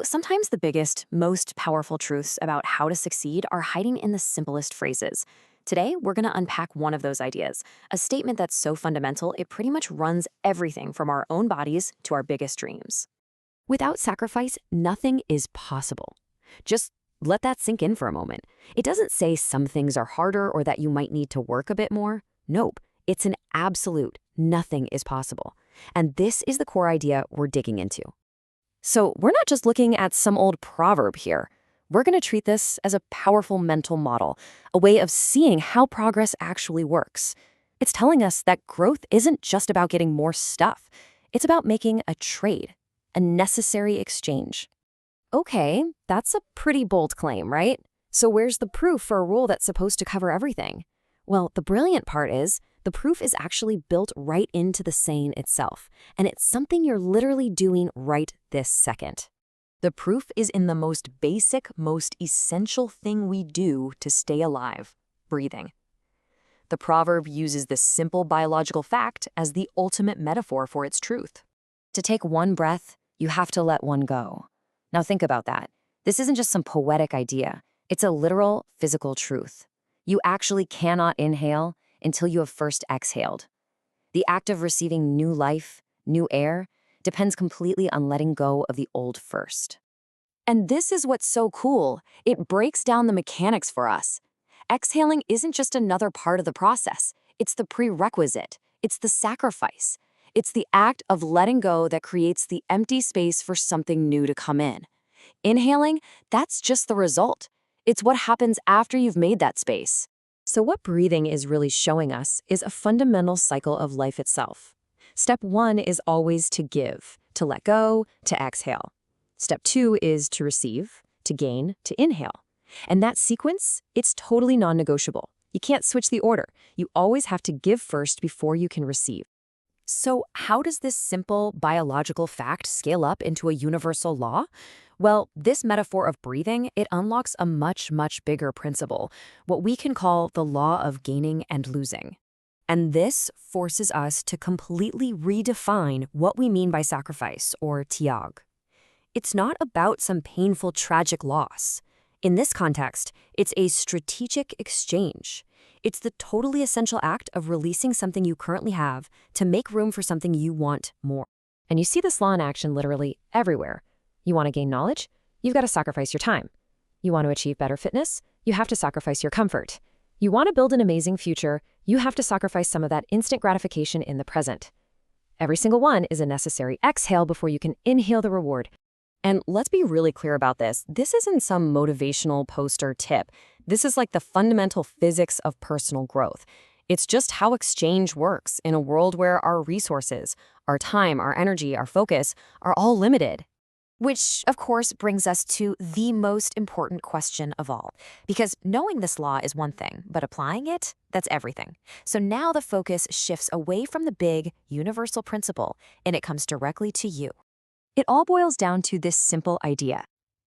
Sometimes the biggest, most powerful truths about how to succeed are hiding in the simplest phrases. Today, we're going to unpack one of those ideas, a statement that's so fundamental it pretty much runs everything from our own bodies to our biggest dreams. Without sacrifice, nothing is possible. Just let that sink in for a moment. It doesn't say some things are harder or that you might need to work a bit more. Nope, it's an absolute nothing is possible. And this is the core idea we're digging into. So we're not just looking at some old proverb here. We're going to treat this as a powerful mental model, a way of seeing how progress actually works. It's telling us that growth isn't just about getting more stuff. It's about making a trade, a necessary exchange. Okay, that's a pretty bold claim, right? So where's the proof for a rule that's supposed to cover everything? Well, the brilliant part is, the proof is actually built right into the saying itself, and it's something you're literally doing right this second. The proof is in the most basic, most essential thing we do to stay alive, breathing. The proverb uses this simple biological fact as the ultimate metaphor for its truth. To take one breath, you have to let one go. Now think about that. This isn't just some poetic idea. It's a literal, physical truth. You actually cannot inhale until you have first exhaled. The act of receiving new life, new air, depends completely on letting go of the old first. And this is what's so cool. It breaks down the mechanics for us. Exhaling isn't just another part of the process. It's the prerequisite. It's the sacrifice. It's the act of letting go that creates the empty space for something new to come in. Inhaling, that's just the result. It's what happens after you've made that space. So what breathing is really showing us is a fundamental cycle of life itself. Step 1 is always to give, to let go, to exhale. Step 2 is to receive, to gain, to inhale. And that sequence, it's totally non-negotiable. You can't switch the order. You always have to give first before you can receive. So how does this simple biological fact scale up into a universal law? Well, this metaphor of breathing, it unlocks a much, much bigger principle, what we can call the law of gaining and losing. And this forces us to completely redefine what we mean by sacrifice, or tiag. It's not about some painful, tragic loss. In this context, it's a strategic exchange. It's the totally essential act of releasing something you currently have to make room for something you want more. And you see this law in action literally everywhere. You want to gain knowledge? You've got to sacrifice your time. You want to achieve better fitness? You have to sacrifice your comfort. You want to build an amazing future? You have to sacrifice some of that instant gratification in the present. Every single one is a necessary exhale before you can inhale the reward. And let's be really clear about this. This isn't some motivational poster tip. This is like the fundamental physics of personal growth. It's just how exchange works in a world where our resources, our time, our energy, our focus are all limited. Which, of course, brings us to the most important question of all. Because knowing this law is one thing, but applying it, that's everything. So now the focus shifts away from the big, universal principle, and it comes directly to you. It all boils down to this simple idea.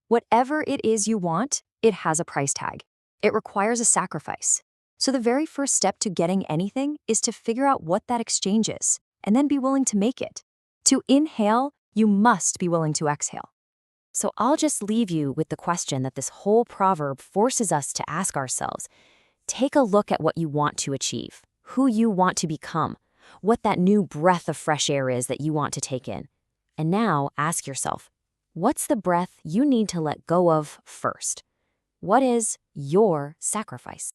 Whatever it is you want, it has a price tag. It requires a sacrifice. So the very first step to getting anything is to figure out what that exchange is, and then be willing to make it. To inhale, you must be willing to exhale. So I'll just leave you with the question that this whole proverb forces us to ask ourselves. Take a look at what you want to achieve, who you want to become, what that new breath of fresh air is that you want to take in. And now ask yourself, what's the breath you need to let go of first? What is your sacrifice?